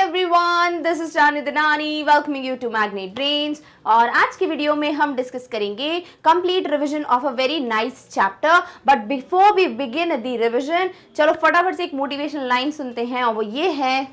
Everyone, this is Chandni Danani welcoming you to magnet brains. और आज की वीडियो में हम डिस्कस करेंगे complete revision of a very nice chapter. But before we begin the revision, चलो फटाफट से एक मोटिवेशनल लाइन सुनते हैं और वो ये है,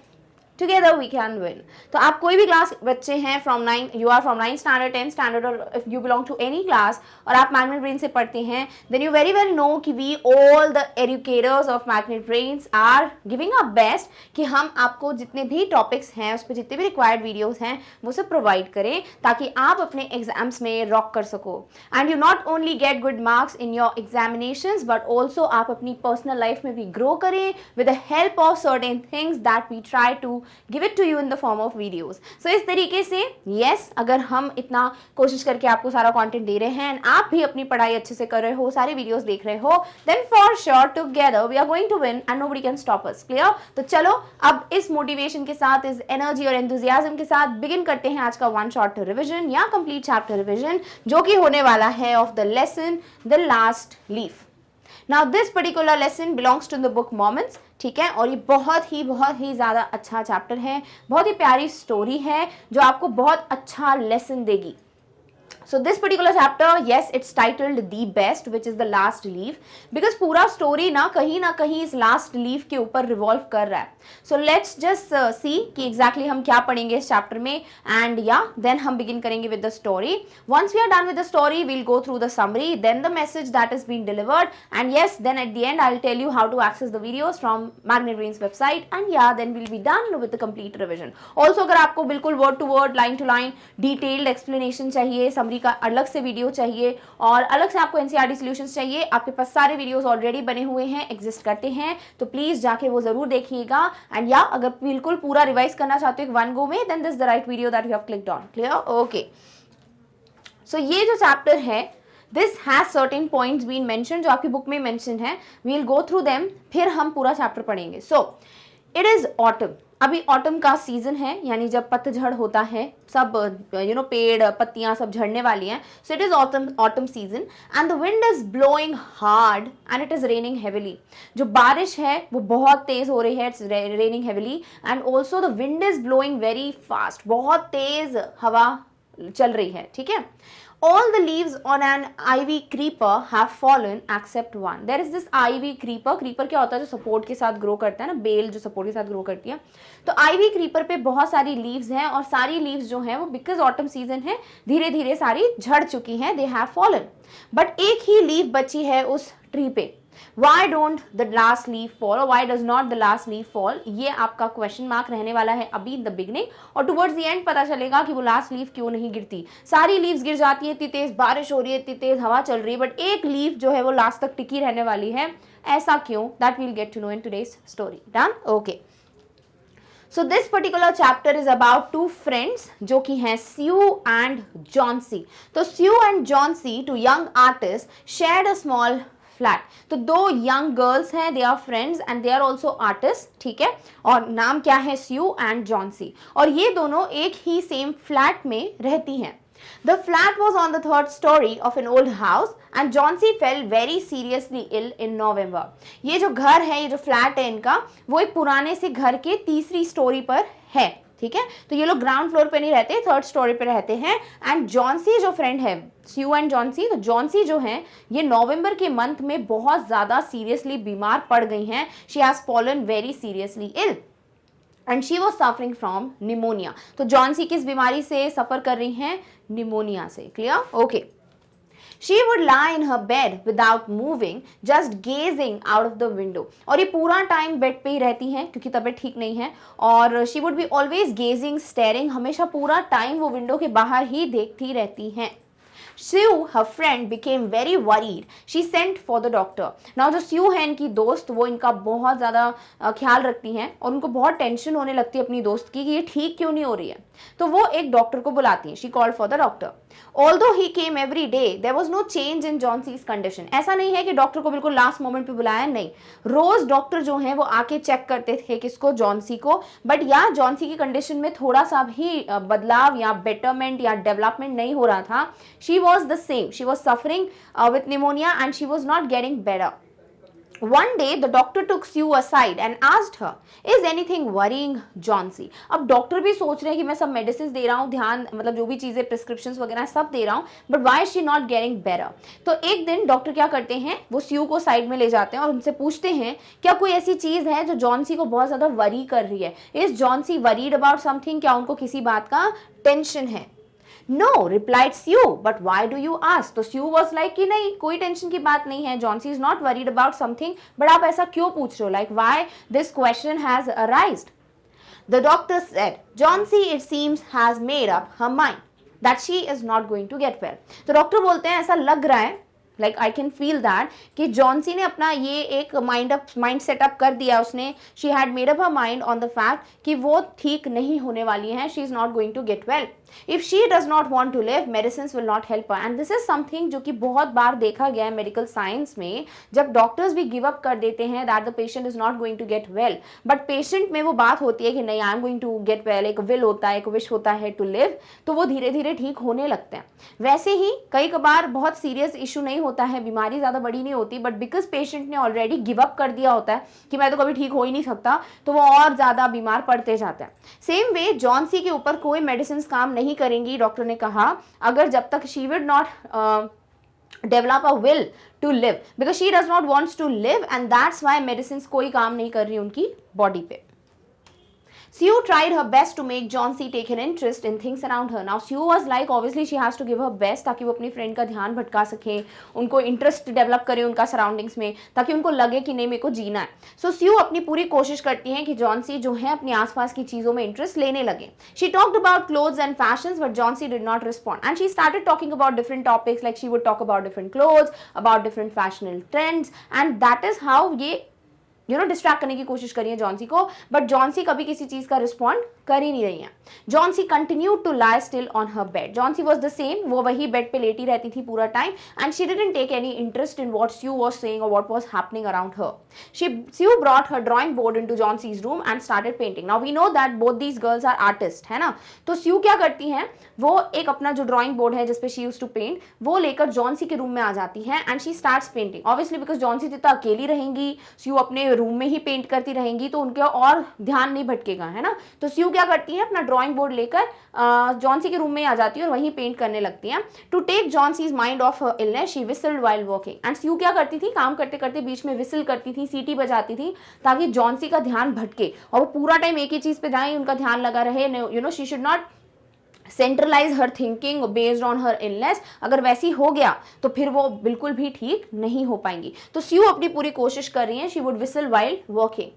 टुगेदर वी कैन विन। तो आप कोई भी क्लास बच्चे हैं from 9, you are from 9 standard 10 standard, और if you belong to any class और आप मैग्नेट ब्रेन से पढ़ते हैं, then you very well know कि we all the educators of magnet brains are giving a best कि हम आपको जितने भी टॉपिक्स हैं उस पर जितने भी रिक्वायर्ड वीडियोस हैं वो सब प्रोवाइड करें ताकि आप अपने एग्जाम्स में रॉक कर सको and you not only get good marks in your examinations but also आप अपनी पर्सनल लाइफ में भी ग्रो करें with the help of certain things that we try to give it to you in the form of videos. So इस तरीके से yes, अगर हम इतना कोशिश करके आपको सारा कंटेंट दे रहे हैं एंड आप भी अपनी पढ़ाई अच्छे से कर रहे हो, सारे वीडियोस देख रहे हो, then for sure together we are going to win and nobody can stop us. Clear? तो चलो अब इस मोटिवेशन के साथ, इस एनर्जी और एंथुसियाज्म के साथ बिगिन करते हैं आज का वन शॉट रिविजन या कंप्लीट चैप्टर रिविजन, जो कि होने वाला है of the lesson the last leaf. Now this particular lesson belongs to the book moments, ठीक है, और ये बहुत ही ज़्यादा अच्छा चैप्टर है, बहुत ही प्यारी स्टोरी है जो आपको बहुत अच्छा लेसन देगी। So this particular chapter, yes, it's titled The Best, which is the last leaf, because पूरा story ना कहीं इस last leaf के ऊपर revolve कर रहा है। So let's just see कि exactly हम क्या पढ़ेंगे इस chapter में, and yeah, then हम begin करेंगे with the story. Once we are done with the story, we'll go through the summary, then the message that is being delivered, and yes, then at the end I'll tell you how to access the videos from Magnet Brains website, and yeah, then we'll be done with the complete revision. Also अगर आपको बिल्कुल word to word, line to line, detailed explanation चाहिए, summary का अलग से video चाहिए और अलग से आपको एनसीईआरटी सॉल्यूशंस चाहिए, आपके पास सारे वीडियोस ऑलरेडी बने हुए हैं, एग्जिस्ट करते हैं, तो प्लीज जाके वो जरूर देखिएगा। एंड या अगर बिल्कुल पूरा रिवाइज करना चाहते हो वन गो में, then this the right video that you have clicked on. Clear? Okay, so ये जो चैप्टर है, this has certain points been mention जो आपकी बुक में मेंशन है, we will go through them, फिर हम पूरा चैप्टर पढ़ेंगे। सो इट इज ऑटम, अभी ऑटम का सीजन है, यानी जब पतझड़ होता है, सब पेड़ पत्तियां सब झड़ने वाली हैं। सो it is autumn season and the wind is blowing hard and it is raining heavily. जो बारिश है वो बहुत तेज हो रही है, it's raining heavily and also the wind is blowing very fast, बहुत तेज हवा चल रही है, ठीक है। All the leaves on an ivy creeper have fallen except one. There is this ivy creeper. Creeper क्या होता है? जो सपोर्ट के साथ ग्रो करता है ना, बेल जो सपोर्ट के साथ ग्रो करती है। तो आईवी क्रीपर पे बहुत सारी लीव्स हैं और सारी लीव्स जो हैं वो बिकॉज ऑटम सीजन है, धीरे धीरे सारी झड़ चुकी हैं, दे हैव फॉलन। बट एक ही लीव बची है उस ट्री पे। Why don't the last leaf fall or why does not the last leaf fall? ये आपका क्वेश्चन मार्क रहने वाला है अभी इन द बिगनिंग, और टुवर्ड्स द एंड पता चलेगा कि वो लास्ट लीफ क्यों नहीं गिरती। सारी लीव्स गिर जाती है, इतनी तेज बारिश हो रही है, इतनी तेज हवा चल रही है, बट एक लीफ जो है वो लास्ट तक टिकी रहने वाली है। ऐसा क्यों? That we'll get to know in today's story. Done? Okay, so this particular chapter is about two friends जो कि हैं स्यू एंड जॉन्सी। तो Sue and Johnsy, two young artist, shared a small flat. तो दो young girls हैं, they are friends and they are also artist, ठीक है, और नाम क्या है? स्यू एंड जॉन्सी, और ये दोनों एक ही सेम फ्लैट में रहती हैं। The flat was on the third story of an old house and Johnsy fell very seriously ill in November. ये जो घर है, ये जो फ्लैट है इनका, वो एक पुराने से घर के तीसरी स्टोरी पर है, ठीक है। तो ये लोग ग्राउंड फ्लोर पे नहीं रहते, थर्ड स्टोरी पे रहते हैं। एंड जॉन्सी जो फ्रेंड है, स्यू एंड जॉन्सी, तो जॉन्सी जो है ये नवंबर के मंथ में बहुत ज्यादा सीरियसली बीमार पड़ गई हैं। She has fallen very seriously ill and she was suffering from pneumonia. तो जॉन्सी किस बीमारी से सफर कर रही हैं? निमोनिया से। Clear? Okay. She would lie in her bed without moving, just gazing out of the window. और ये पूरा टाइम बेड पे ही रहती हैं क्योंकि तबीयत ठीक नहीं है, और she would be always gazing, staring, हमेशा पूरा टाइम वो विंडो के बाहर ही देखती रहती हैं। Sue, her friend, became very worried. She sent for the doctor. Now जो Sue है इनकी दोस्त, वो इनका बहुत ज़्यादा ख्याल रखती हैं और उनको बहुत टेंशन होने लगती है अपनी दोस्त की कि ये ठीक क्यों नहीं हो रही है, तो वो एक डॉक्टर को बुलाती हैं। She called for the doctor. Although he came every day, there was no change in Johnson's condition. ऐसा नहीं है कि डॉक्टर को बिल्कुल लास्ट मोमेंट पे बुलाया, नहीं, रोज डॉक्टर जो हैं वो आके चेक करते थे किसको? जॉन्सी को। बट या जॉन्सी की कंडीशन में थोड़ा सा भी बदलाव या बेटरमेंट या डेवलपमेंट नहीं हो रहा था। She was the same, she was suffering with pneumonia and she was not getting better. One day the doctor took Sue aside and asked her, is anything worrying Johnsy? अब doctor भी सोच रहे हैं कि मैं सब मेडिसिन दे रहा हूँ, ध्यान मतलब जो भी चीज़ें प्रिस्क्रिप्शंस वगैरह सब दे रहा हूँ, but why is she not getting better? तो एक दिन डॉक्टर क्या करते हैं, वो स्यू को साइड में ले जाते हैं और उनसे पूछते हैं क्या कोई ऐसी चीज़ है जो जॉन्सी को बहुत ज़्यादा वरी कर रही है? Is Johnsy worried about something? क्या उनको किसी बात का टेंशन है? No, replied Sue, but why do you ask? तो Sue was like कि नहीं, कोई टेंशन की बात नहीं है, Johnsy is not worried about something, but आप ऐसा क्यों पूछ रहे हो? Like why this question has arisen? The doctor said, Johnsy it seems has made up her mind that she is not going to get well. तो doctor बोलते हैं ऐसा लग रहा है, like I can feel that कि Johnsy ने अपना ये एक माइंड सेटअप कर दिया, उसने she had made up her mind on the fact कि वो ठीक नहीं होने वाली हैं, she is not going to get well. If she does not want to live, medicine will not help her. And this is something जो कि बहुत बार देखा गया है मेडिकल साइंस में, जब डॉक्टर्स भी गिव अप कर देते हैं that the patient is not going to get well, but patient में वो बात होती है कि नहीं, I am going to get well, एक विल होता है, एक विश होता है टू लिव, तो वो धीरे धीरे ठीक होने लगते हैं. वैसे ही कई कबार बहुत सीरियस इशू नहीं होता है, बीमारी ज़्यादा बड़ी नहीं होती, बट बिकॉज पेशेंट ने ऑलरेडी गिव अप कर दिया होता है कि मैं तो कभी ठीक हो ही नहीं सकता, तो वो और ज़्यादा बीमार पड़ते जाते हैं. सेम वे जॉन्सी के ऊपर कोई मेडिसिन काम नहीं करेंगी, डॉक्टर ने कहा, अगर जब तक she will not develop a will to live, because she does not wants to live, and that's why medicines कोई काम नहीं कर रही उनकी बॉडी पे. Sue tried her best to make Johnsy take an interest in things around her. Now Sue was like, obviously she has to give her best ताकि वो अपनी फ्रेंड का ध्यान भटका सके, उनको इंटरेस्ट डेवलप करे उनका सराउंडिंग्स में, ताकि उनको लगे कि नहीं मेरे को जीना है. सो Sue अपनी पूरी कोशिश करती हैं कि जॉन्सी जो है अपनी आसपास की चीज़ों में इंटरेस्ट लेने लगे. She talked about clothes and fashions, but Johnsy did not respond, and she started talking about different topics, like she would talk about different clothes, about different fashionable trends, and that is how ये distract करने की कोशिश करी है Johnsy को, but Johnsy कभी किसी चीज का रिस्पॉन्ड कर ही नहीं रही है. Johnsy continue to lie still on her bed. Johnsy was the same, वो वही बेड पे लेटी रहती थी पूरा time, and she didn't take any interest in what Sue was saying और what was happening around her. Sue brought her drawing board into Johnsy's room and started painting. Now we know that both these girls are artist, है ना. तो स्यू क्या करती हैं, वो एक अपना जो ड्राइंग बोर्ड है जिसपे शी यूज्ड टू पेंट, वो लेकर जॉन्सी के रूम में आ जाती है and she starts painting. Obviously because Johnsy तो अकेली रहेंगी, स्यू अपने रूम में ही पेंट करती रहेंगी, तो उनके और ध्यान नहीं भटकेगा, है ना. तो स्यू क्या करती है, अपना ड्राइंग बोर्ड लेकर जॉन्सी के रूम में आ जाती है और वहीं पेंट करने लगती हैं. To take Johnsy's mind off her illness she whistled while walking. And Sue क्या करती थी, काम करते करते बीच में विसल करती थी, सीटी बजाती थी, ताकि जॉन्सी का ध्यान भटके और वो पूरा टाइम एक ही चीज पे जाए, उनका ध्यान लगा रहे. She should not centralize her thinking based on her illness. अगर वैसी हो गया तो फिर वो बिल्कुल भी ठीक नहीं हो पाएंगी. तो स्यू अपनी पूरी कोशिश कर रही है. She would whistle while walking.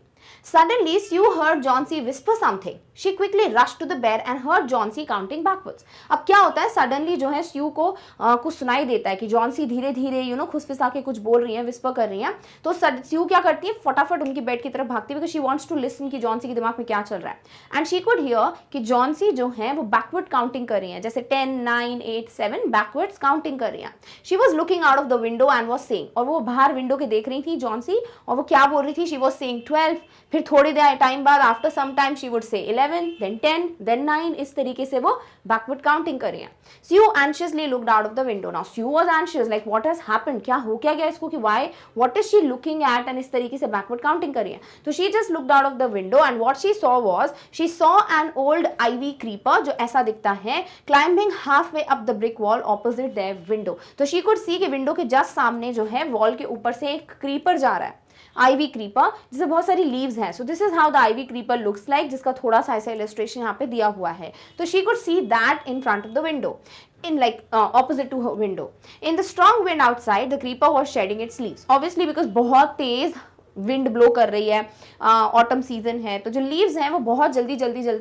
Suddenly, Sue heard Johnsy whisper something. She quickly rushed to the bed and heard Johnsy counting backwards. अब क्या होता है, सडनली जो है स्यू को कुछ सुनाई देता है कि जॉन्सी धीरे धीरे खुसफिसा के कुछ बोल रही है, विस्पर कर रही है. तो स्यू क्या करती है, फटाफट उनकी बेड की तरफ भागती है, because she wants to listen कि जॉन्सी के दिमाग में क्या चल रहा है. एंड शी कुड हियर कि जॉन्सी जो है वो बैकवर्ड काउंटिंग कर रही है, जैसे 10, 9, 8, 7 बैकवर्ड्स काउंटिंग कर रही है. She was looking out of the window and was saying, और वो बाहर विंडो के देख रही थी जॉन्सी, और वो क्या बोल रही थी, शी वॉज सेइंग 12. फिर थोड़ी देर टाइम बाद after some time she would say 11, then 10, then 9. इस तरीके से वो बैकवर्ड काउंटिंग कर रही है. Sue anxiously looked out of the window. Now Sue was anxious, like what has happened? क्या हो क्या गया इसको, कि why, what is she looking at, and इस तरीके से बैकवर्ड काउंटिंग कर रही है. तो she just looked out of the window and what she saw was, she saw an old ivy creeper, जो ऐसा दिखता है, climbing halfway up the brick wall opposite their window. तो she could see कि विंडो के just सामने जो है वॉल के ऊपर से एक क्रीपर जा रहा है, आईवी क्रीपर, जिसे बहुत सारी लीव्स हैं. So this is how the ivy creeper looks like, जिसका थोड़ा सा ऐसा इलस्ट्रेशन यहाँ पे दिया हुआ है. तो she could see that in front of the window, in like opposite to her window. In the strong wind outside, the creeper was shedding its leaves. Obviously because बहुत तेज विंड ब्लो कर रही है, ऑटम सीजन है, तो जो leaves हैं वो बहुत जल्दी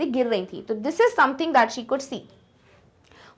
गिर रही थी. तो this is something that she could see.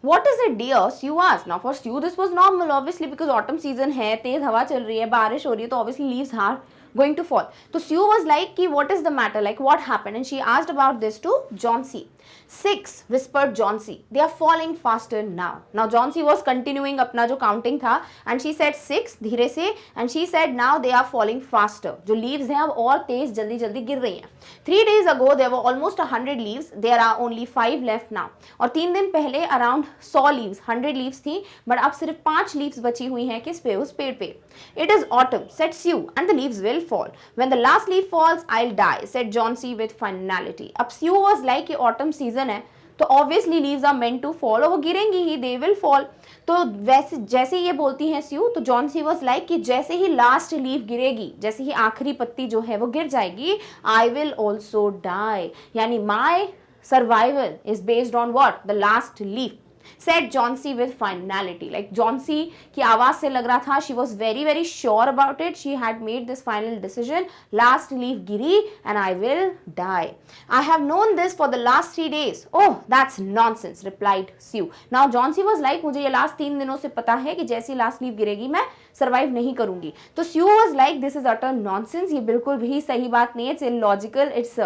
What is it, dear? Sue asked. Now for Sue this was normal, obviously because autumn season है, तेज हवा चल रही है, बारिश हो रही है, तो obviously leaves are going to fall. तो Sue was like कि what is the matter, like what happened, and she asked about this to Johnsy. 6 whispered Johnsy, they are falling faster now. Now Johnsy was continuing अपना जो counting था and she said 6 धीरे से and she said now they are falling faster. जो leaves हैं अब और तेज जल्दी जल्दी गिर रही हैं. 3 days ago there were almost 100 leaves, there are only 5 left now. और 3 दिन पहले around 100 leaves 100 leaves थी but अब सिर्फ 5 leaves बची हुई हैं किस पे, उस पेड़ पे. It is autumn, said Sue, and the leaves will fall. When the last leaf falls, I'll die, said Johnsy with finality. अब Sue was like कि autumn season है तो obviously leaves are meant to fall और वो गिरेंगी ही, they will fall. तो वैसे जैसे ये बोलती हैं Sue तो Johnsy was like कि जैसे ही last leaf गिरेगी, जैसे ही आखिरी पत्ती जो है वो गिर जाएगी, I will also die. यानी my survival is based on what? The last leaf. Said Johnsy with finality. Like Johnsy की आवाज से लग रहा था she was very very sure about it. She had made this final decision. Last leaf Giri and I will die. I have known this for the last 3 days. Oh, that's nonsense, replied Sue. Now Johnsy was like मुझे ये last 3 दिनों से पता है कि जैसी last leaf गिरेगी मैं survive नहीं करूंगी. तो Sue was like this is utter nonsense. ये बिल्कुल भी सही बात नहीं है. It's illogical. It's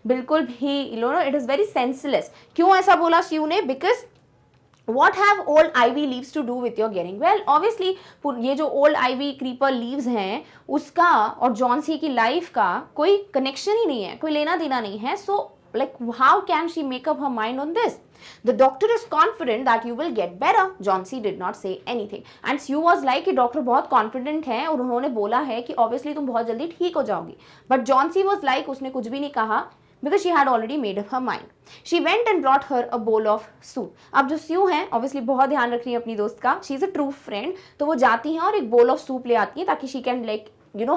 बिल्कुल भी it is very senseless. क्यों ऐसा बोला Sue ने? Because What have old ivy leaves to do with your getting well? Obviously, ये जो old ivy creeper leaves हैं, उसका और जॉन्सी की लाइफ का कोई कनेक्शन ही नहीं है, कोई लेना देना नहीं है. So, like, how can she make up her mind on this? The doctor is confident that you will get better. Johnsy did not say anything. And Sue was like कि डॉक्टर बहुत confident है और उन्होंने बोला है कि obviously तुम बहुत जल्दी ठीक हो जाओगी. But Johnsy was like उसने कुछ भी नहीं कहा. Because she had already made up her mind. She went and brought her a bowl of soup. अब जो Sue है obviously बहुत ध्यान रख रही है अपनी दोस्त का. She is a true friend. तो वो जाती हैं और एक bowl of soup ले आती हैं ताकि she can like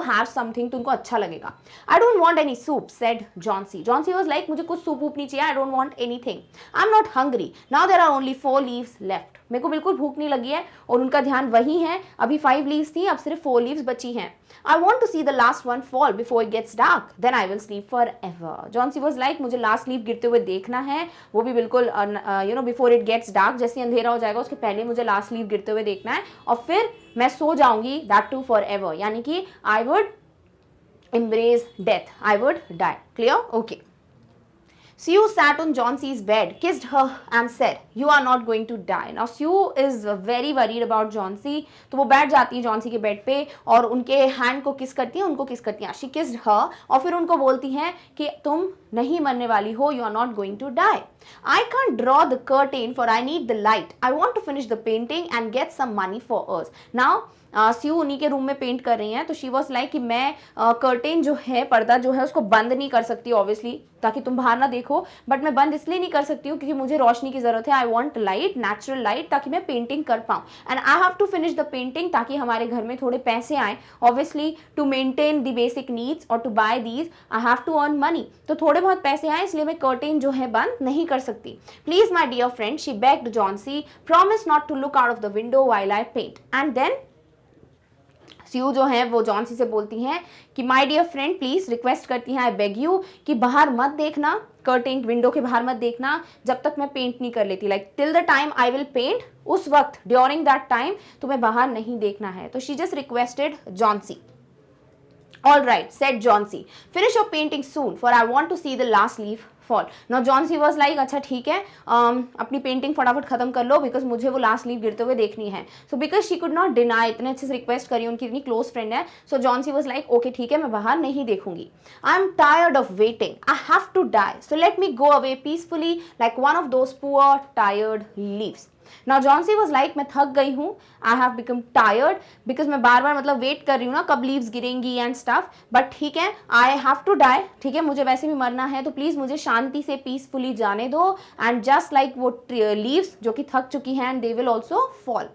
have something तो उनको अच्छा लगेगा. I don't want any soup, said Johnsy. Johnsy was like मुझे कुछ सूप नहीं चाहिए. I don't want anything. I'm not hungry. Now there are only 4 leaves left. मेरे को बिल्कुल भूख नहीं लगी है और उनका ध्यान वही है. अभी 5 leaves थी, अब सिर्फ 4 leaves बची हैं. I want to see the last one fall before it gets dark. Then I will sleep forever. Johnsy was like मुझे last leaf गिरते हुए देखना है, वो भी बिल्कुल before it gets dark. जैसे अंधेरा हो जाएगा उसके पहले मुझे last leaf गिरते हुए देखना है और फिर मैं सो जाऊंगी. That too forever. यानी कि I would embrace death. I would die. Clear? Okay. Sue sat on Johnsy's bed, kissed her and said, "You are not going to die." Now Sue is very worried about Johnsy. तो वो बैठ जाती है Johnsy के bed पे और उनके hand को किस करती है, उनको किस करती है. She kissed her और फिर उनको बोलती हैं कि तुम नहीं मरने वाली हो. You are not going to die. I can't draw the curtain for I need the light. I want to finish the painting and get some money for us. Now Sue उन्हीं के रूम में paint कर रही हैं तो she was like कि मैं curtain जो है, पर्दा जो है उसको बंद नहीं कर सकती ऑब्वियसली ताकि तुम बाहर ना देखो, बट मैं बंद इसलिए नहीं कर सकती हूँ क्योंकि मुझे रोशनी की ज़रूरत है. I want light, natural light, ताकि मैं पेंटिंग कर पाऊँ. And I have to finish the painting ताकि हमारे घर में थोड़े पैसे आए. Obviously to maintain the basic needs और to buy these I have to earn money. तो थोड़े बहुत पैसे आए इसलिए मैं कर्टेन जो है बंद नहीं कर सकती. Please my dear friend, she begged Johnsy, promise not to look out of the window while I paint. And then Sue जो है वो जॉन्सी से बोलती हैं कि my dear friend please request करती हैं, आई बेग यू कि बाहर मत देखना, कर्टेन विंडो के बाहर मत देखना जब तक मैं पेंट नहीं कर लेती. Like till the time I will paint, उस वक्त ड्यूरिंग दैट टाइम तुम्हें बाहर नहीं देखना है. तो she just requested Johnsy. All right, said Johnsy. Finish your painting soon, for I want to see the last leaf fall. Now Johnsy was like, अच्छा ठीक है, अपनी पेंटिंग फटाफट खत्म कर लो बिकॉज मुझे वो लास्ट लीफ गिरते हुए देखनी है. So because she could not deny, इतने अच्छे से रिक्वेस्ट करी, उनकी इतनी क्लोज फ्रेंड है. So Johnsy was like, okay ठीक है, मैं बाहर नहीं देखूंगी. I am tired of waiting, I have to die, so let me go away peacefully like one of those poor tired leaves. Now Johnsy was like, मैं थक गई हूँ, I have become tired because मैं बार बार मतलब wait कर रही हूँ ना कब लीव्स गिरेंगी एंड स्टफ. बट ठीक है, I have to die, ठीक है मुझे वैसे भी मरना है तो प्लीज मुझे शांति से पीसफुली जाने दो. एंड जस्ट लाइक वो लीव्स जो कि थक चुकी हैं and they will also fall.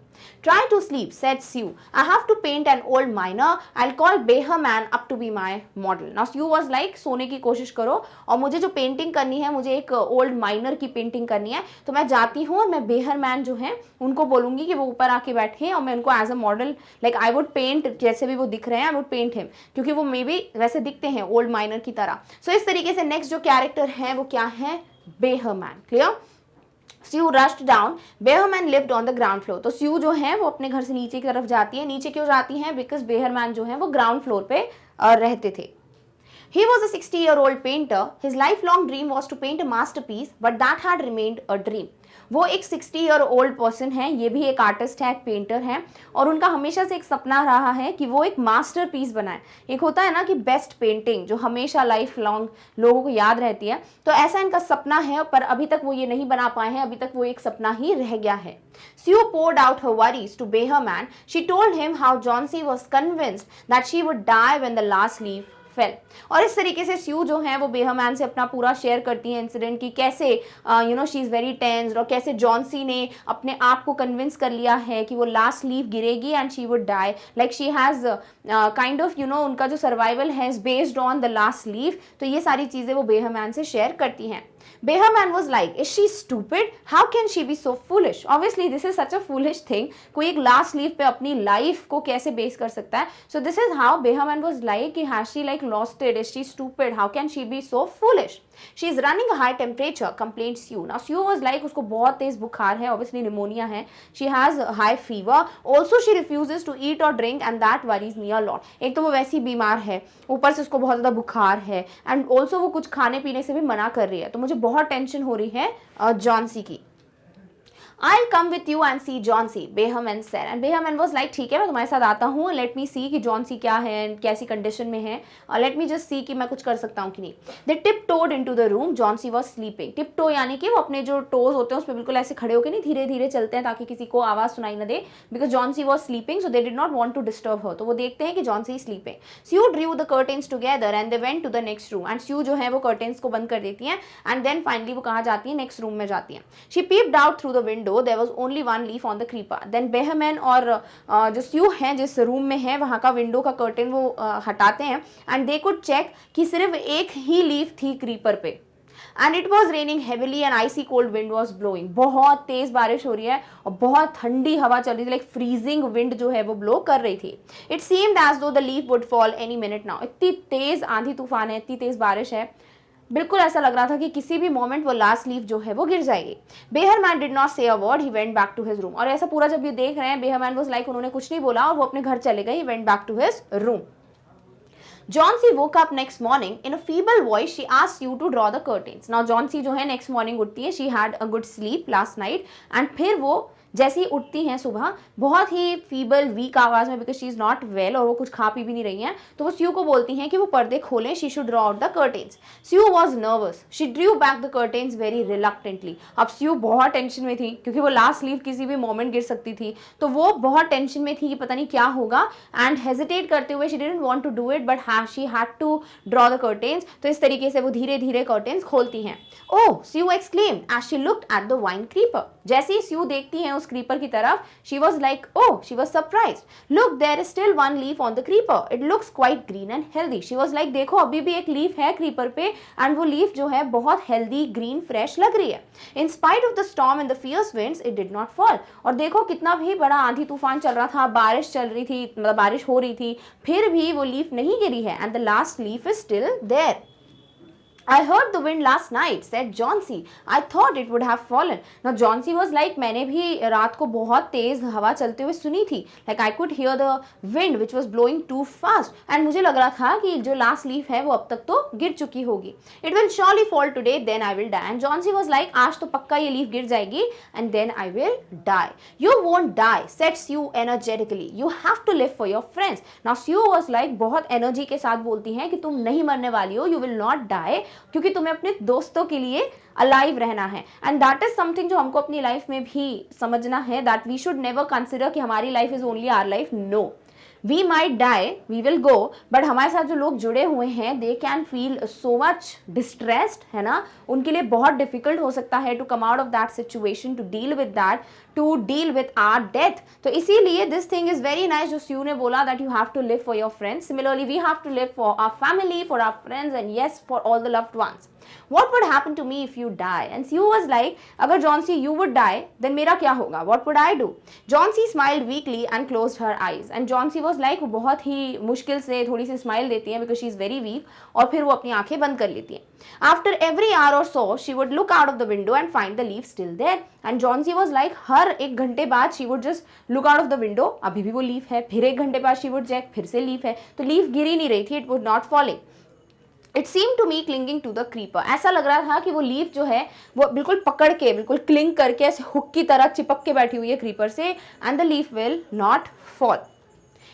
Try to sleep, said Sue. I have to paint an old miner. I'll call Beher Man up to be my model. Now Sue was like, सोने की कोशिश करो और मुझे जो पेंटिंग करनी है, मुझे एक ओल्ड माइनर की पेंटिंग करनी है, तो मैं जाती हूँ और मैं बेहर मैन जो है उनको बोलूंगी कि वो ऊपर आके बैठे और मैं उनको as a model like I would paint, जैसे भी वो दिख रहे हैं आई वुड पेंट हिम, क्योंकि वो मे बी वैसे दिखते हैं ओल्ड माइनर की तरह. सो इस तरीके से नेक्स्ट जो कैरेक्टर है वो क्या है, Behar man. Clear? Sue rushed down. Beher Man lived on the ground floor. तो Sue जो है वो अपने घर से नीचे की तरफ जाती है. नीचे क्यों जाती है? बिकॉज बेहर मैन जो है वो ग्राउंड फ्लोर पे रहते थे। He was a 60-year-old painter. His lifelong dream was to paint a masterpiece, but that had remained a dream. वो एक 60-year-old पर्सन है, ये भी एक आर्टिस्ट है, एक पेंटर है, और उनका हमेशा से एक सपना रहा है कि वो एक मास्टर पीस बनाए। एक होता है ना कि बेस्ट पेंटिंग जो हमेशा लाइफ लॉन्ग लोगों को याद रहती है, तो ऐसा इनका सपना है, पर अभी तक वो ये नहीं बना पाए हैं, अभी तक वो एक सपना ही रह गया है। Sue poured out her worries to Behrman. She told him how Johnsy was convinced that she would die when the last leaf fail. और इस तरीके से स्यू जो है वो बेहरमैन से अपना पूरा शेयर करती है इंसिडेंट की कैसे शी इज़ वेरी टेंस्ड, और कैसे जॉन्सी ने अपने आप को कन्विंस कर लिया है कि वो लास्ट लीफ गिरेगी and she would die, like she has kind of उनका जो सर्वाइवल है is based on the last leaf. तो ये सारी चीज़ें वो बेहरमैन से शेयर करती हैं। Behrman was like, is she stupid? How can she be so foolish? Obviously, this is such a foolish thing. कोई एक last leaf पे अपनी life को कैसे base कर सकता है? So this is how Behrman was like, has she like lost it? Is she stupid? How can she be so foolish? She is running a high temperature, complained Sue. Now Sue was like, उसको बहुत तेज बुखार है, obviously pneumonia है. She has high fever. Also she refuses to eat or drink, and that worries me a lot. एक तो वो वैसी बीमार है, ऊपर से उसको बहुत ज़्यादा बुखार है, and also वो कुछ खाने पीने से भी मना कर रही है, तो मुझे बहुत टेंशन हो रही है जॉन्सी की। I'll come with you and see Johnsy, Behrman said. And Behrman was like, ठीक है मैं तुम्हारे साथ आता हूँ, let me see कि जॉन्सी क्या है, कैसी कंडीशन में है, और let me just see कि मैं कुछ कर सकता हूँ कि नहीं। They tiptoed into the room. Johnsy was sleeping. Tiptoe यानी कि वो अपने जो toes होते हैं उस पर बिल्कुल ऐसे खड़े होकर नहीं, धीरे धीरे चलते हैं ताकि किसी को आवाज़ सुनाई न दे, because Johnsy was sleeping, so they did not want to disturb her. तो वो देखते हैं कि Johnsy is sleeping. Sue drew the curtains together and they went to the next room. And Sue जो है वो curtains को बंद कर देती हैं, and then finally वो कहाँ जाती है, next room में जाती हैं। She peeped out through the window. There was only one leaf on the creeper. Then Behrman और जो स्यू हैं जिस रूम में है वहाँ का विंडो का कर्टेन वो हटाते हैं, and they could check कि सिर्फ एक ही लीफ थी क्रीपर पे। And it was raining heavily and icy cold wind was blowing. बहुत तेज बारिश हो रही है और बहुत ठंडी हवा चल रही थी, like freezing wind जो है वो ब्लो कर रही थी। It seemed as though the leaf would fall any minute now. इतनी तेज आंधी तूफान है, इतनी तेज बारिश है, बिल्कुल ऐसा लग रहा था कि किसी भी मोमेंट वो लास्ट लीफ जो है वो गिर जाएगी। Behrman did not say a word, he went back to his room. और ऐसा पूरा जब ये देख रहे हैं, बेहरमैन वाज लाइक, उन्होंने कुछ नहीं बोला और वो अपने घर चले गए। He went back to his room. Johnsy woke up next morning. In a feeble voice, she asked you to draw the curtains. Now Johnsy जो है next morning उठती है, she had a good sleep last night, and फिर वो जैसे ही उठती हैं सुबह बहुत ही फीबल वीक आवाज़ में, because she is not well और वो कुछ खा पी भी नहीं रही हैं, तो वो स्यू को बोलती हैं कि वो पर्दे खोलें, she should draw out the curtains. Sue was nervous, she drew back the curtains very reluctantly. अब स्यू बहुत टेंशन में थी क्योंकि वो लास्ट लीव किसी भी मोमेंट गिर सकती थी, तो वो बहुत टेंशन में थी कि पता नहीं क्या होगा, एंड हेजिटेट करते हुए she didn't want to do it but she had to draw the curtains. तो इस तरीके से वो धीरे धीरे कर्टेन्स खोलती हैं। Oh, Sue exclaimed as she looked at the vine creeper. जैसे ही स्यू देखती हैं उस क्रीपर की तरफ, she was like, oh, she was surprised. Look, there is still one leaf on the creeper. It looks quite green and healthy. She was like, देखो अभी भी एक लीफ है क्रीपर पे, and वो लीफ जो है बहुत हेल्दी, ग्रीन, फ्रेश लग रही है। In spite of the storm and the fierce winds, it did not fall. और देखो कितना भी बड़ा आंधी तूफान चल रहा था, बारिश चल रही थी, मतलब बारिश हो रही थी, फिर भी वो लीफ नहीं गिरी है, and the last leaf is still there. I heard the wind last night, said Johnsy. I thought it would have fallen. Now Johnsy was like, मैंने भी रात को बहुत तेज हवा चलते हुए सुनी थी. Like I could hear the wind which was blowing too fast. And मुझे लग रहा था कि जो last leaf है वो अब तक तो गिर चुकी होगी. It will surely fall today, then I will die. And Johnsy was like, आज तो पक्का ये leaf गिर जाएगी, and then I will die. You won't die, said Sue energetically. You have to live for your friends. Now Sue was like, बहुत energy के साथ बोलती हैं कि तुम नहीं मरने वाली हो, you will not die. क्योंकि तुम्हें अपने दोस्तों के लिए अलाइव रहना है, एंड दैट इज समथिंग जो हमको अपनी लाइफ में भी समझना है, that we should never consider कि हमारी life is only our life. No, we might die, we will go, but हमारे साथ जो लोग जुड़े हुए हैं they can feel so much distressed, है ना, उनके लिए बहुत डिफिकल्ट हो सकता है to come out of that situation, to deal with that, to deal with our death. तो इसीलिए this thing is very nice जो स्यू ने बोला, that you have to live for your friends. Similarly we have to live for our family, for our friends, and yes for all the loved ones. What would happen to me if you die? And Sue was like, अगर Johnsy you would die, then मेरा क्या होगा? What would I do? Johnsy smiled weakly and closed her eyes. And Johnsy was like, वो बहुत ही मुश्किल से थोड़ी सी smile देती है because she is very weak, और फिर वो अपनी आंखें बंद कर लेती है. After every hour or so, she would look out of the window and find the leaf still there. And Johnsy was like, हर एक घंटे बाद she would just look out of the window, अभी भी वो लीफ है, फिर एक घंटे बाद she would check, फिर से लीफ है, तो लीफ गिरी नहीं रही थी, it would not falling. It seem to me clinging to the creeper. ऐसा लग रहा था कि वो लीफ जो है वो बिल्कुल पकड़ के, बिल्कुल क्लिंग करके ऐसे हुक की तरह चिपक के बैठी हुई है क्रीपर से, and the leaf will not fall.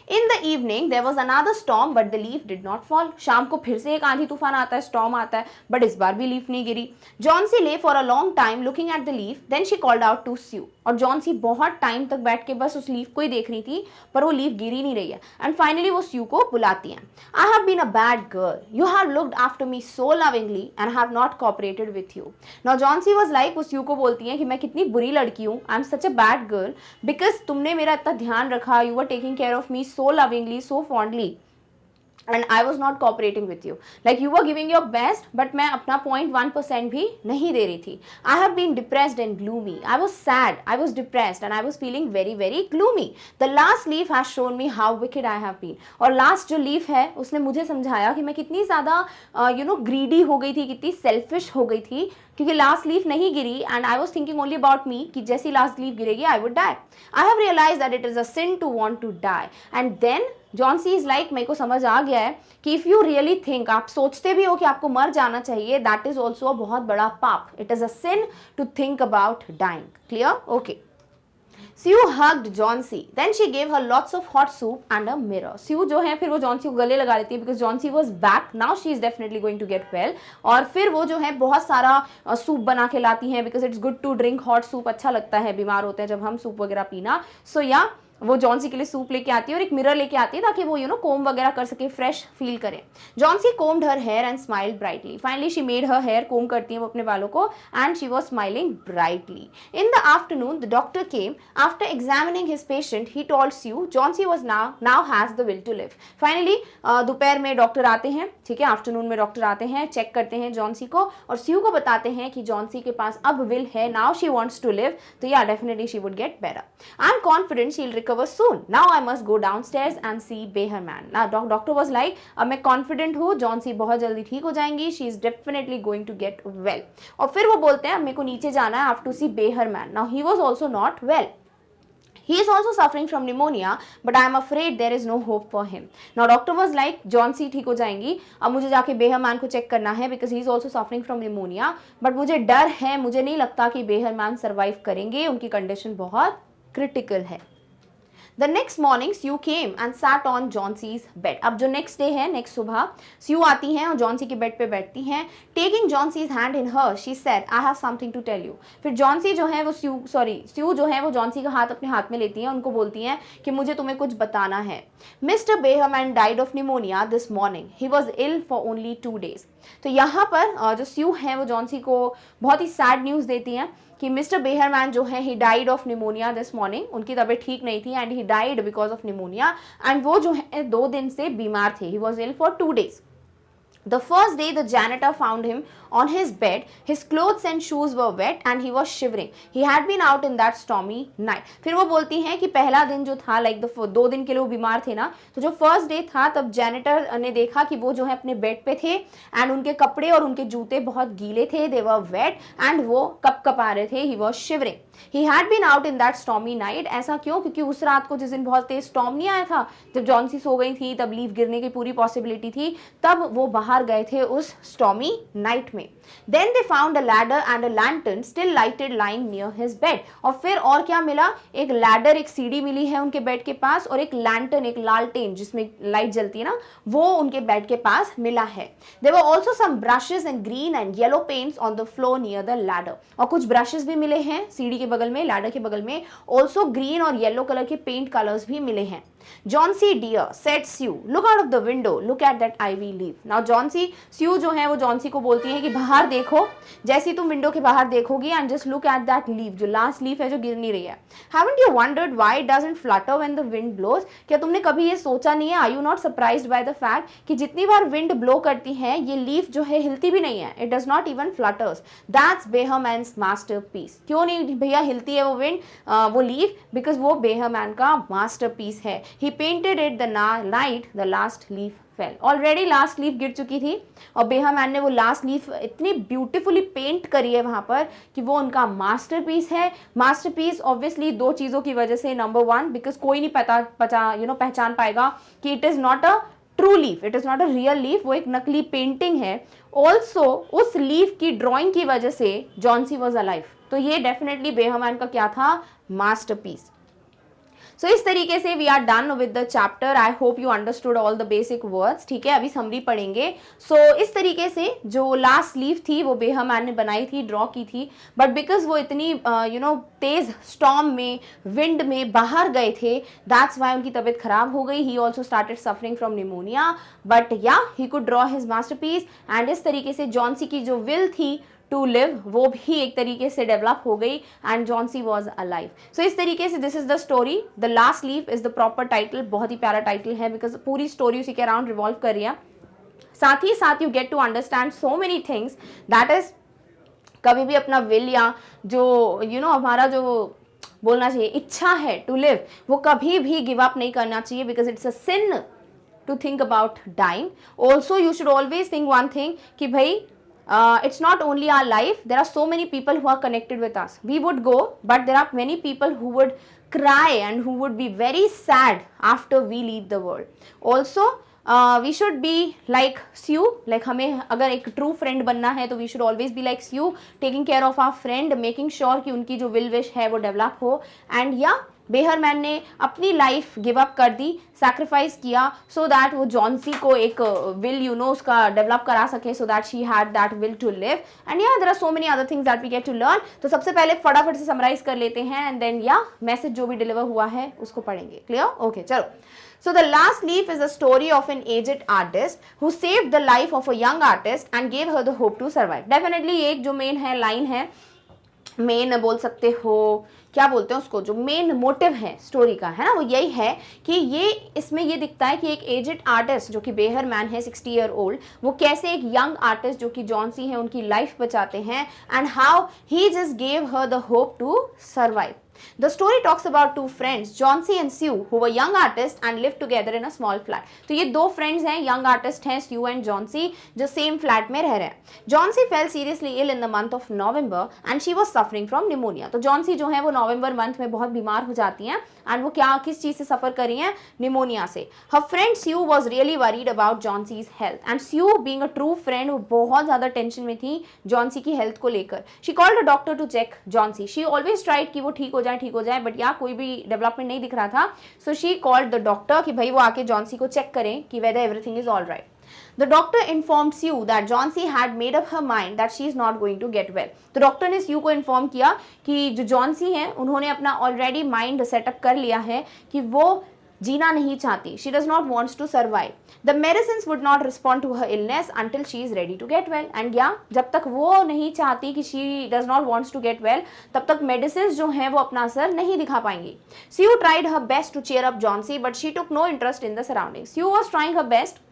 In the evening there was another storm but the leaf did not fall. शाम को फिर से एक आंधी तूफान आता है, स्टॉर्म आता है, बट इस बार भी लीफ नहीं गिरी. Johnsy lay for a long time looking at the leaf, then she called out to Sue. और जॉन्सी बहुत टाइम तक बैठ के बस उस लीफ को ही देख रही थी, पर वो लीफ गिरी नहीं रही है. एंड फाइनली वो स्यू को बुलाती हैं. I have been a bad girl, you have looked after me so lovingly and have not cooperated with you. Now Johnsy was like, वो स्यू को बोलती हैं कि मैं कितनी बुरी लड़की हूँ, I am such a bad girl, because तुमने मेरा इतना ध्यान रखा, you were taking care of me so lovingly, so fondly, and I was not cooperating with you. Like you were giving your best, but मैं अपना 0.1% भी नहीं दे रही थी. I have been depressed and gloomy. I was sad, I was depressed, and I was feeling very very gloomy. The last leaf has shown me how wicked I have been. और last जो leaf है उसने मुझे समझाया कि मैं कितनी ज़्यादा greedy हो गई थी, कितनी selfish हो गई थी, क्योंकि लास्ट लीफ नहीं गिरी and I was thinking only about me कि जैसी लास्ट लीफ गिरेगी I would die. I have realise that it is a sin to want to die. And then Johnsy is like, मेरे को समझ आ गया है कि इफ यू रियली थिंक, आप सोचते भी हो कि आपको मर जाना चाहिए, दैट इज ऑल्सो अ बहुत बड़ा पाप. It is a sin to think about dying. Clear? Okay. Sue hugged Johnsy. Then she gave her lots of hot soup and a mirror. Sue जो है फिर वो जॉन्सी को गले लगा लेती है because Johnsy was back. Now she is definitely going to get well. और फिर वो जो है बहुत सारा सूप बना के लाती हैं because it's good to drink hot soup. अच्छा लगता है बीमार होते हैं जब हम सूप वगैरह पीना. So yeah, वो जॉन्सी के लिए सूप लेके आती है और एक मिरर लेके आती है ताकि वो कोम वगैरह कर सके, फ्रेश फील करे. Johnsy combed her hair and smiled brightly. Finally she made her hair, comb करती है वो अपने बालों को, and she was smiling brightly. In the afternoon the doctor came. After examining his patient he told Sue Johnsy was now has the will to live. Finally दोपहर में doctor आते हैं, ठीक है, आफ्टरनून में डॉक्टर आते हैं, चेक करते हैं जॉन्सी को और स्यू को बताते हैं कि जॉन्सी के पास अब विल है, now she wants to live. तो या definitely she would get better. I am confident she will recover soon. Now I must go downstairs and see Behrman. Now doctor was like, अब मैं confident हूँ Johnsy बहुत जल्दी ठीक हो जाएंगी, she is definitely going to get well. और फिर वो बोलते हैं अब मेरे को नीचे जाना है, I have to see Behrman. Now he was also not well. He is also suffering from pneumonia, but I am afraid there is no hope for him. Now doctor was like, Johnsy ठीक हो जाएंगी, अब मुझे जाके Behrman को check करना है because he is also suffering from pneumonia. but मुझे डर है, मुझे नहीं लगता कि बेहरमैन सर्वाइव करेंगे, उनकी कंडीशन बहुत क्रिटिकल है. The next morning, Sue came and sat on Johnsey's bed. अब जो next day है, next सुबह Sue आती हैं और जॉन्सी के बेड पे बैठती हैं. Taking Johnsey's hand in her, she said, I have something to tell you. फिर जॉन्सी जो है वो Sue जो है वो जॉन्सी का हाथ अपने हाथ में लेती हैं, उनको बोलती हैं कि मुझे तुम्हें कुछ बताना है. Mr. Behrman died of pneumonia this morning. He was ill for only 2 days. तो यहाँ पर जो Sue है वो जॉन्सी को बहुत ही सैड न्यूज़ देती हैं कि मिस्टर बेहरमैन जो है he died of pneumonia this morning. उनकी तबीयत ठीक नहीं थी and he died because of pneumonia. एंड वो जो है 2 दिन से बीमार थे. He was ill for 2 days. The first day the janitor found him on his bed. His clothes and shoes were wet and he was shivering. He had been out in that stormy night. फिर वो बोलती हैं कि पहला दिन जो था, like 2 दिन के लिए वो बीमार थे ना, तो जो फर्स्ट डे था तब जैनिटर ने देखा कि वो जो है अपने बेड पे थे एंड उनके कपड़े और उनके जूते बहुत गीले थे. They were wet and वो कप-कपा रहे थे. He was shivering. He had been out in that stormy night. ऐसा क्यों? क्योंकि उस रात को जिस दिन बहुत तेज स्टॉर्म नहीं आया था, जब जॉन्सी सो गई थी, तब लीफ गिरने की पूरी पॉसिबिलिटी थी, तब वो बाहर गए थे उस स्टॉर्मी नाइट में. Then they found a ladder and a lantern still lighted lying near his bed. और फिर और क्या मिला? एक लैडर, एक सीढ़ी मिली है उनके बेड के पास, और एक लैंटर्न, एक लालटेन जिसमें लाइट जलती है ना, वो उनके बेड के पास मिला है. There were also some brushes and green and yellow paints on the floor near the ladder. और कुछ ब्रशेस भी मिले हैं सीढ़ी के बगल में, लैडर के बगल में. Also green और येलो कलर के पेंट कलर्स भी मिले हैं. Johnsy dear said Sue look out of the window, look at that ivy leaf. Now Johnsy, Sue जो है वो जॉन्सी को बोलती है कि बाहर देखो, जैसे तुम विंडो के बाहर देखोगी and just look at that leaf, जो लास्ट लीफ है जो गिर नहीं रही है। Haven't you wondered why it doesn't flutter when the wind blows, क्या तुमने कभी ये सोचा नहीं है, are you not surprised by the fact कि जितनी बार विंड ब्लो करती है ये लीफ जो है हिलती भी नहीं है, it does not even flutters. That's Behrman's masterpiece. क्यों नहीं भैया हिलती है वो विंड, वो लीफ? बिकॉज वो बेहरमैन का मास्टरपीस है। He painted it the night the last leaf fell. Already last leaf गिर चुकी थी और बेहरमैन ने वो लास्ट लीफ इतनी ब्यूटीफुली पेंट करी है वहां पर कि वो उनका मास्टरपीस है। मास्टरपीस ऑब्वियसली दो चीजों की वजह से, नंबर वन बिकॉज कोई नहीं पहचान पाएगा कि it is not a true leaf, it is not a real leaf, वो एक नकली पेंटिंग है। ऑल्सो उस लीफ की ड्रॉइंग की वजह से जॉन्सी वॉज अलाइव, तो ये डेफिनेटली बेहरमैन का क्या था, मास्टरपीस। सो इस तरीके से we are done with the chapter. I hope you understood all the basic words. ठीक है, अभी समरी पढ़ेंगे। सो इस तरीके से जो लास्ट लीफ थी वो बेहरमैन ने बनाई थी, ड्रॉ की थी, बट बिकॉज वो इतनी तेज स्टॉर्म में, विंड में बाहर गए थे, दैट्स वाई उनकी तबीयत खराब हो गई। He also started suffering from pneumonia, but yeah he could draw his masterpiece. And इस तरीके से जॉन्सी की जो विल थी टू लिव वो भी एक तरीके से डेवलप हो गई एंड जॉन्सी वॉज अलाइव। सो इस तरीके से this is the story. The last leaf is the proper title, बहुत ही प्यारा टाइटल है बिकॉज पूरी स्टोरी उसी के अराउंड रिवॉल्व कर रही है। साथ ही साथ you get to understand so many things, that is कभी भी अपना विल या जो हमारा जो बोलना चाहिए इच्छा है टू लिव, वो कभी भी गिव अप नहीं करना चाहिए because it's a sin to think about dying. Also you should always think one thing कि भाई it's not only our life, there are so many people who are connected with us. We would go, but there are many people who would cry and who would be very sad after we leave the world. Also, we should be like Sue, like हमें अगर एक true friend बनना है तो we should always be like Sue, taking care of our friend, making sure कि उनकी जो will wish है वो develop हो। and yeah, बेहरमैन ने अपनी लाइफ गिव अप कर दी, सैक्रिफाइस किया सो दैट वो जॉन्सी को एक विल उसका डेवलप करा सके, so that she had that will to live. And yeah there are so many other things that we get to learn. तो सबसे पहले फटाफट से समराइज कर लेते हैं एंड देन मैसेज जो भी डिलीवर हुआ है उसको पढ़ेंगे। क्लियर? ओके, चलो। So the last leaf is a story of an aged artist who saved the life of a young artist and gave her the hope to survive. Definitely एक जो main है line है, main बोल सकते हो, क्या बोलते हैं उसको, जो मेन मोटिव है स्टोरी का, है ना, वो यही है कि ये इसमें ये दिखता है कि एक एजेड आर्टिस्ट जो कि बेहरमैन है 60 ईयर ओल्ड, वो कैसे एक यंग आर्टिस्ट जो कि जॉन्सी है उनकी लाइफ बचाते हैं and how he just gave her the hope to survive. The story talks about two friends, Johnsy and Sue, who were young artists and lived together in a small flat. तो ये दो friends हैं, young artist हैं, Sue and Johnsy, जो same flat में रह रहे हैं। Johnsy fell seriously ill in the month of November and she was suffering from pneumonia. तो जॉन्सी जो है वो नवंबर मंथ में बहुत बीमार हो जाती हैं एंड वो किस चीज़ से सफ़र कर रही हैं, निमोनिया से। Her friend Sue was really worried about Johnsy's health and Sue being a true friend वो बहुत ज़्यादा टेंशन में थी जॉन्सी की हेल्थ को लेकर। She called a doctor to check Johnsy. She always tried कि वो ठीक हो जाए बट कोई भी डेवलपमेंट नहीं दिख रहा था। So she called the doctor कि भाई वो आके जॉन्सी को चेक करें कि whether everything is all right. The doctor informed Sue that Johnsy had made up her mind that she is not going to get well. तो doctor ने Sue को इन्फॉर्म किया कि जो जॉन्सी हैं उन्होंने अपना ऑलरेडी माइंड सेटअप कर लिया है कि वो जीना नहीं चाहती, she does not wants to survive. The medicines would not respond to her illness until she is ready to get well. And जब तक वो नहीं चाहती कि she does not wants to get well, तब तक medicines जो हैं वो अपना असर नहीं दिखा पाएंगी। Sue tried her best to cheer up Johnsy, but she took no interest in the surroundings. Sue was trying her best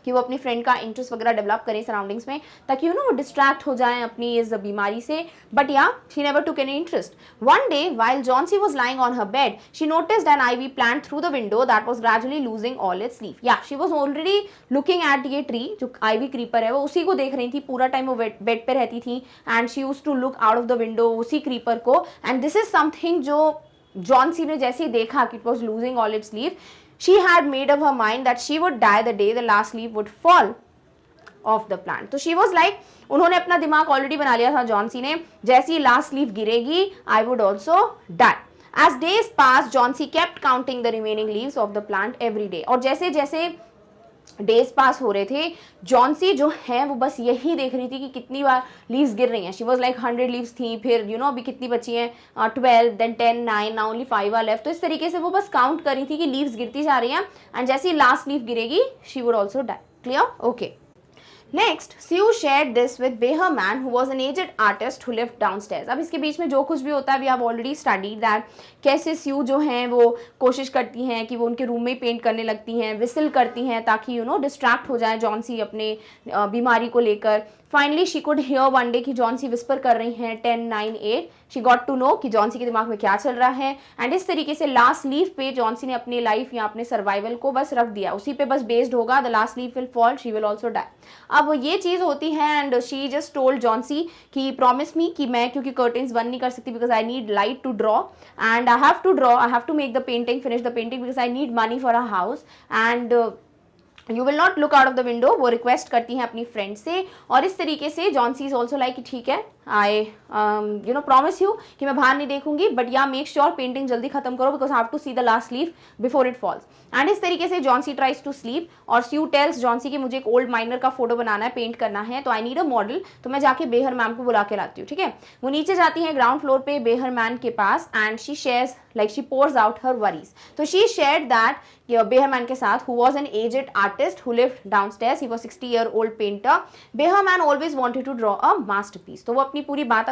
कि वो अपनी फ्रेंड का इंटरेस्ट वगैरह डेवलप करें सराउंडिंग्स में ताकि वो डिस्ट्रैक्ट हो जाएं अपनी इस बीमारी से, but she never took any interest. One day while Johnsy was lying on her bed she noticed an ivy plant through the window that was gradually losing all its leaf. She was already looking at ये tree, जो ivy creeper है वो उसी को देख रही थी, पूरा टाइम वो बेड पे रहती थी and she used to look out of the window उसी क्रीपर को। एंड दिस इज समथिंग जो जॉन्सी ने जैसे ही देखा कि it was losing all its leaf, she had made up her mind that she would die the day the last leaf would fall off the plant. तो she was like, उन्होंने अपना दिमाग ऑलरेडी बना लिया था जॉन्सी ने, जैसे ही लास्ट लीफ गिरेगी I would also die. As days passed, Johnsy kept counting the remaining leaves of the plant every day. और जैसे जैसे डेज पास हो रहे थे, जॉन्सी जो है वो बस यही देख रही थी कि कितनी बार लीव्स गिर रही हैं. शी वॉज लाइक 100 लीव्स थी, फिर अभी कितनी बची हैं, 12, then 10, 9, now only 5 are left. तो इस तरीके से वो बस काउंट कर रही थी कि लीव्स गिरती जा रही हैं, एंड जैसे ही लास्ट लीव गिरेगी she would also die. Clear? Okay. Next, Sue shared this with Beher Man, who was an aged artist who lived downstairs. अब इसके बीच में जो कुछ भी होता है, we have already studied that कैसे Sue जो हैं वो कोशिश करती हैं कि वो उनके रूम में पेंट करने लगती हैं, विसिल करती हैं ताकि डिस्ट्रैक्ट हो जाए जॉन्सी अपने बीमारी को लेकर. Finally she could here one day कि जॉन्सी विस्पर कर रही हैं 10, 9, 8. शी गॉट टू नो कि जॉन्सी के दिमाग में क्या चल रहा है, एंड इस तरीके से लास्ट लीव पे जॉन्सी ने अपने लाइफ या अपने सर्वाइवल को बस रख दिया, उसी पे बस बेस्ड होगा. The last leaf will fall, she will also die. अब ये चीज़ होती है, and she just told Johnsy कि प्रॉमिस मी कि मैं क्योंकि कर्टेन्स बंद नहीं कर सकती because I need light to draw, and I have to draw, I have to make the painting, finish the painting because I need money for a house, and you will not look out of the window. वो request करती हैं अपनी friend से, और इस तरीके से Johnsy is also like ठीक है, आई प्रॉमिस यू कि मैं बाहर नहीं देखूंगी, बट या मेक श्योर पेंटिंग जल्दी खत्म करो because I have to see the last leave before it falls. And इस तरीके से जॉन्सी ट्राइज टू स्लीप, और स्यू टेल्स जॉन्सी कि मुझे एक ओल्ड माइनर का फोटो बनाना है, पेंट करना है, तो आई नीड अ मॉडल, तो मैं जाके बेहर मैम को बुला के लाती हूँ. ठीक है, वो नीचे जाती हैं ग्राउंड फ्लोर पे बेहर मैन के पास, and she shares like she pours out her worries. So she shared that Beher Man के साथ, who was an aged artist who lived downstairs. He was 60-year-old painter. Beher Man always wanted to draw a masterpiece. तो वो अपनी पूरी बात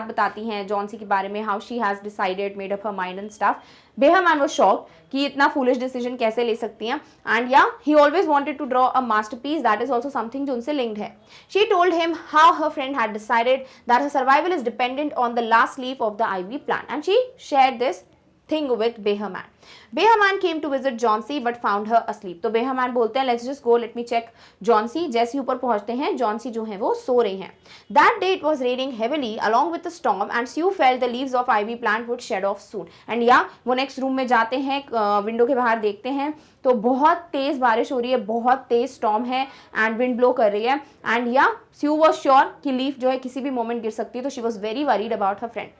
बताती हैं Johnsy के बारे में, how she has decided, made up her mind and stuff. Beher Man was shocked कि इतना foolish decision कैसे ले सकती हैं, and yeah, he always wanted to draw a masterpiece. That is also something जो उनसे linked है. She told him how her friend had decided that her survival is dependent on the last leaf of the ivy plant, and she shared this thing with Beher Man. Beher Man came to visit Jauncey but found her asleep. तो Beher Man बोलते हैं let's just go, let me check Jauncey. जैसे ही ऊपर पहुंचते हैं Jauncey जो है वो सो रही हैं. That day it was raining heavily along with the storm, and Sue felt the leaves of ivy plant would shed off soon. And yeah, वो next room में जाते हैं, विंडो के बाहर देखते हैं तो बहुत तेज बारिश हो रही है, बहुत तेज स्टॉर्म है, एंड विंड ब्लो कर रही है, एंड या Sue was sure कि लीफ जो है किसी भी मोमेंट गिर सकती है, तो she was very worried about her friend.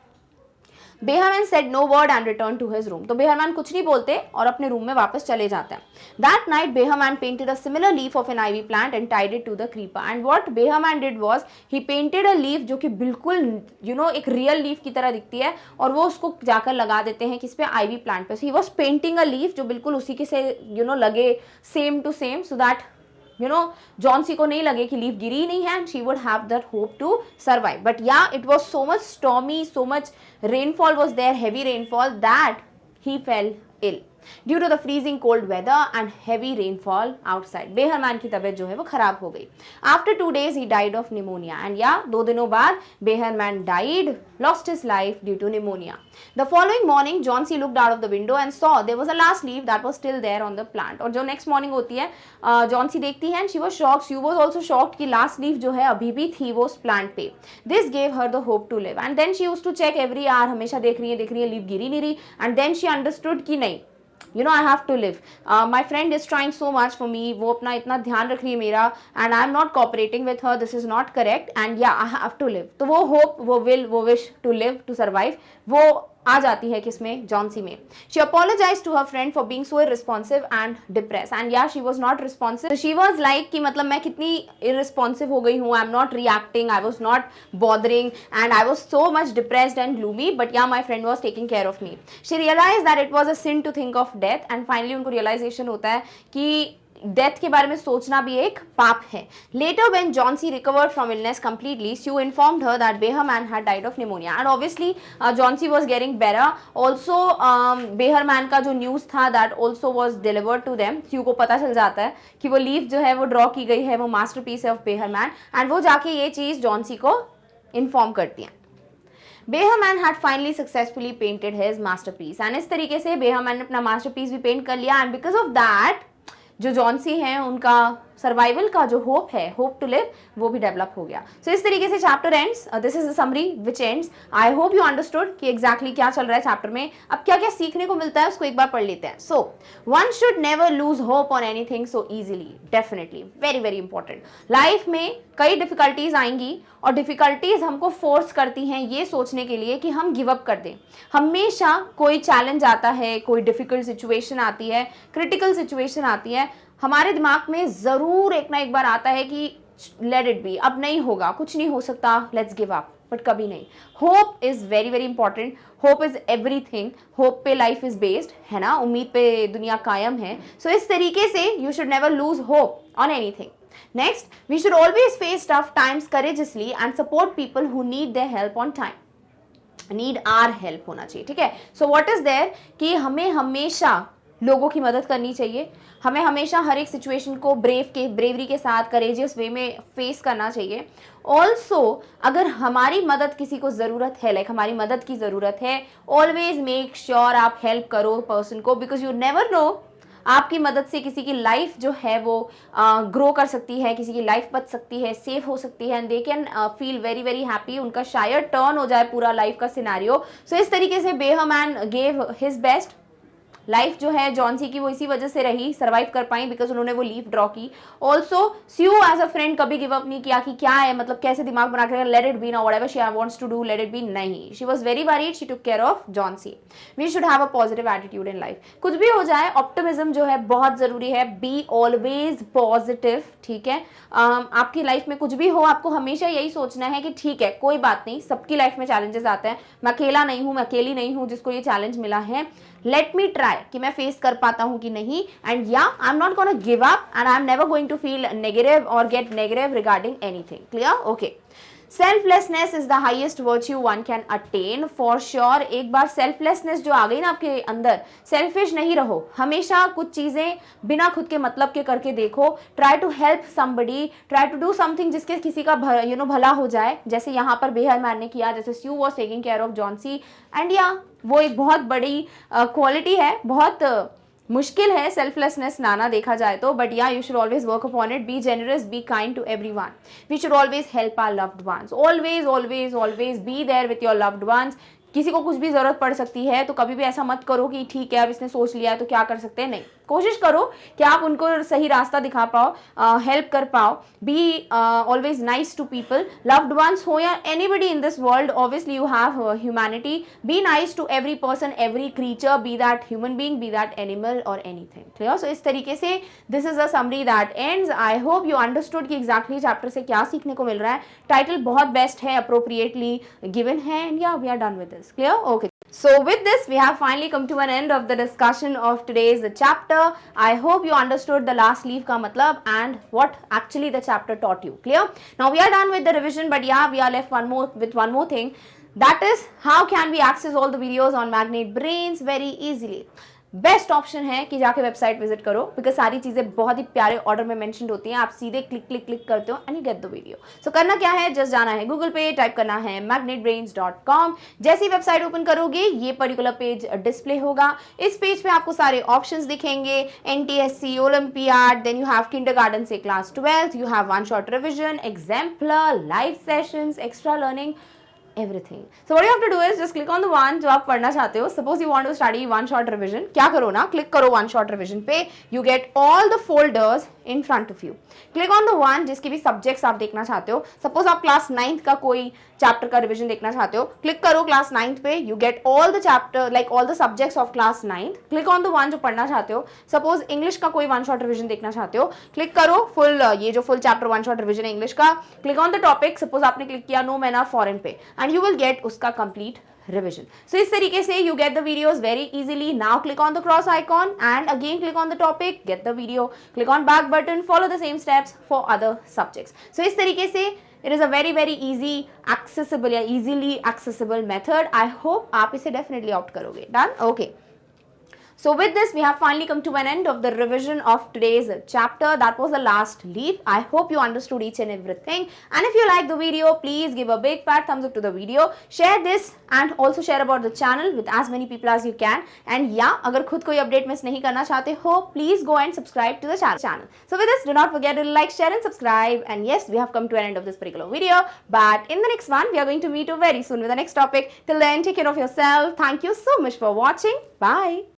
Beher Man said no word and returned to his room. तो Beher Man कुछ नहीं बोलते और अपने रूम में वापस चले जाते हैं. That night Beher Man painted a similar leaf of an ivy plant and tied it to the creeper. And what Beher Man did was he painted a leaf जो कि बिल्कुल एक रियल लीफ की तरह दिखती है, और वो उसको जाकर लगा देते हैं किस पे, आईवी प्लांट पे. So he was painting a leaf जो बिल्कुल उसी के से लगे same to same, so that Johnsy को नहीं लगे कि लीफ गिरी ही नहीं है, and she would have that hope to survive. But yeah it was so much stormy, so much rainfall was there, heavy rainfall, that he fell ill due to the freezing cold weather and heavy rainfall outside. Behrman की तबीयत जो है वो खराब हो गई. After 2 days he died of pneumonia, and या 2 दिनों बाद Behrman died, lost his life due to pneumonia. The following morning Johnsy looked out of the window and saw there was a last leaf that was still there on the plant. और जो next morning होती है, जॉन्सी देखती है, and she was shocked, she was also shocked कि last leaf जो है अभी भी थी वो उस प्लांट पे. This gave her the hope to live, and then she used to check every hour, हमेशा देख रही है लीफ गिरी नहीं रही, एंड देन शी अंडरस्टूड कि नहीं, I have to live. My friend is trying so much for me. वो अपना इतना ध्यान रख रही है मेरा, and I'm not cooperating with her. This is not correct. And yeah, I have to live. तो वो hope, वो will, वो wish to live, to survive, वो आ जाती है किसमें, जॉन्सी में. She apologized to her friend for being so irresponsive and depressed. And yeah, she was not responsive. So she was like कि मतलब मैं कितनी irresponsive हो गई हूँ. I'm not reacting. I was not bothering, and I was so much depressed and gloomy. But yeah, my friend was taking care of me. She realized that it was a sin to think of death. And finally उनको realization होता है कि death के बारे में सोचना भी एक पाप है. Later when Jauncey recovered from illness completely, Sue informed her that Beher Man had died of pneumonia, and obviously Jauncey was getting better. Also Beher Man का जो न्यूज़ था that also was delivered to them. Sue को पता चल जाता है कि वो लीफ जो है वो ड्रॉ की गई है, वो मास्टरपीस है ऑफ Beher Man, and वो जाके ये चीज़ Jauncey को इन्फॉर्म करती हैं. Beher Man had finally successfully painted his masterpiece, and इस तरीके से Beher Man ने अपना मास्टरपीस भी पेंट कर लिया, and because of that जो जॉन्सी हैं उनका सर्वाइवल का जो होप है, होप टू लिव, वो भी डेवलप हो गया. सो इस तरीके से chapter ends. This is the summary which ends. I hope you understood कि एग्जैक्टली क्या चल रहा है चैप्टर में. अब क्या क्या सीखने को मिलता है उसको एक बार पढ़ लेते हैं. So one should never lose hope on anything so easily. Definitely very very important. Life में कई डिफिकल्टीज आएंगी, और डिफिकल्टीज हमको फोर्स करती हैं ये सोचने के लिए कि हम गिव अप कर दें. हमेशा कोई चैलेंज आता है, कोई डिफिकल्ट सिचुएशन आती है, क्रिटिकल सिचुएशन आती है, हमारे दिमाग में ज़रूर एक ना एक बार आता है कि लेट इट बी, अब नहीं होगा, कुछ नहीं हो सकता, लेट्स गिव अप, बट कभी नहीं। Hope is very very important, hope is everything, hope पे लाइफ इज़ बेस्ड, है ना, उम्मीद पे दुनिया कायम है। सो इस तरीके से you should never lose hope on anything. Next, we should always face tough times courageously and support people who need their help on time. Need our help होना चाहिए, ठीक है। सो व्हाट इज देयर कि हमें हमेशा लोगों की मदद करनी चाहिए, हमें हमेशा हर एक सिचुएशन को ब्रेवरी के साथ करेजियस वे में फेस करना चाहिए। ऑल्सो अगर हमारी मदद किसी को ज़रूरत है, लाइक हमारी मदद की ज़रूरत है, ऑलवेज मेक श्योर आप हेल्प करो पर्सन को, बिकॉज यू नेवर नो आपकी मदद से किसी की लाइफ जो है वो ग्रो कर सकती है, किसी की लाइफ बच सकती है, सेफ हो सकती है, and they can feel very very happy, उनका शायद टर्न हो जाए पूरा लाइफ का सिनेरियो। सो इस तरीके से Behaim and gave his best. Life जो है जॉन्सी की वो इसी वजह से रही, सर्वाइव कर पाई बिकॉज उन्होंने वो लीव ड्रॉ की। Also Sue as a friend कभी गिव अप नहीं किया कि क्या है, मतलब कैसे दिमाग बना कर लेट इट बी ना, whatever she wants to do let it be, नहीं, she was very worried, she took care of Johnsy. We should have a positive attitude in life, कुछ भी हो जाए ऑप्टिमिज्म जो है बहुत जरूरी है, बी ऑलवेज पॉजिटिव, ठीक है। आपकी लाइफ में कुछ भी हो आपको हमेशा यही सोचना है कि ठीक है कोई बात नहीं, सबकी लाइफ में चैलेंजेस आते हैं, मैं अकेला नहीं हूँ, मैं अकेली नहीं हूँ जिसको ये चैलेंज मिला है, लेट मी ट्राई कि मैं फेस कर पाता हूँ कि नहीं, and yeah I am not gonna give up and I am never going to feel negative और get negative regarding anything. Clear? Okay. Selflessness is the highest virtue one can attain for sure. एक बार selflessness जो आ गई ना आपके अंदर, selfish नहीं रहो, हमेशा कुछ चीजें बिना खुद के मतलब के करके देखो, try to help somebody, try to do something जिसके किसी का भला हो जाए, जैसे यहाँ पर बेहद मैन ने किया, जैसे Sue was taking care of Johnsy, and yeah वो एक बहुत बड़ी क्वालिटी है, बहुत मुश्किल है सेल्फलेसनेस लाना देखा जाए तो, बट या you should always work upon it, be generous, be kind to everyone, we should always help our loved ones, always always always be there with your loved ones. किसी को कुछ भी जरूरत पड़ सकती है तो कभी भी ऐसा मत करो कि ठीक है अब इसने सोच लिया है तो क्या कर सकते हैं, नहीं, कोशिश करो कि आप उनको सही रास्ता दिखा पाओ, हेल्प कर पाओ, be always nice to people, loved ones हो या anybody in this world, obviously you have humanity, be nice to every person, every creature, be that human being, be that animal और एनीथिंग। क्लियर? सो इस तरीके से this is a summary that ends. I hope you understood कि exactly chapter से क्या सीखने को मिल रहा है। टाइटल बहुत बेस्ट है, अप्रोप्रिएटली गिवन है, एंड या we are done with this. Clear? Okay. So with this, we have finally come to an end of the discussion of today's chapter. I hope you understood the last leave ka matlab and what actually the chapter taught you. Clear? Now we are done with the revision, but yeah, we are left with one more thing. That is, how can we access all the videos on Magnet Brains very easily? Best option है कि जाके website visit करो, because सारी चीज़ें बहुत ही प्यारे order में mention होती हैं, आप सीधे क्लिक क्लिक क्लिक करते हो and you get the video. So करना क्या है, जस्ट जाना है गूगल पे, टाइप करना है magnetbrains.com। जैसे ही वेबसाइट ओपन करोगे ये पर्टिकुलर पेज डिस्प्ले होगा। इस पेज पे आपको सारे ऑप्शंस दिखेंगे, NTSC, olympiad, then you have kindergarten से class 12th, you have one shot revision, exemplar, live sessions, extra learning, everything. So what you have to do is just click on the one जो आप पढ़ना चाहते हो. Suppose you want to study one shot revision, क्या करो ना, click करो one shot revision पे, you get all the folders in front of you. Click on the one जिसके भी subjects आप देखना चाहते हो. Suppose आप class 9th का कोई चैप्टर का रिविजन देखना चाहते हो, क्लिक करो क्लास 9th पे, you get all the chapter like all the subjects of class 9th. Click on the one जो पढ़ना चाहते हो. सपोज इंग्लिश का कोई वन शॉट रिविजन देखना चाहते हो, क्लिक करो फुल ये जो full chapter one shot revision है इंग्लिश का. Click on the topic, suppose आपने क्लिक किया नो मैन आर फॉरेन पे, एंड यू विल गेट उसका कंप्लीट revision. So इस तरीके से you get the videos very easily. Now click on the cross icon and again click on the topic, get the video, click on back button, follow the same steps for other subjects. So इस तरीके से it is a very very easy accessible या easily accessible method. I hope आप इसे definitely opt करोगे. Done? Okay. So with this, we have finally come to an end of the revision of today's chapter. That was the last leaf. I hope you understood each and everything. And if you like the video, please give a big fat thumbs up to the video. Share this and also share about the channel with as many people as you can. And yeah, अगर खुद कोई update miss नहीं करना चाहते हो, please go and subscribe to the channel. So with this, do not forget to like, share and subscribe. And yes, we have come to an end of this particular video. But in the next one, we are going to meet you very soon with the next topic. Till then, take care of yourself. Thank you so much for watching. Bye.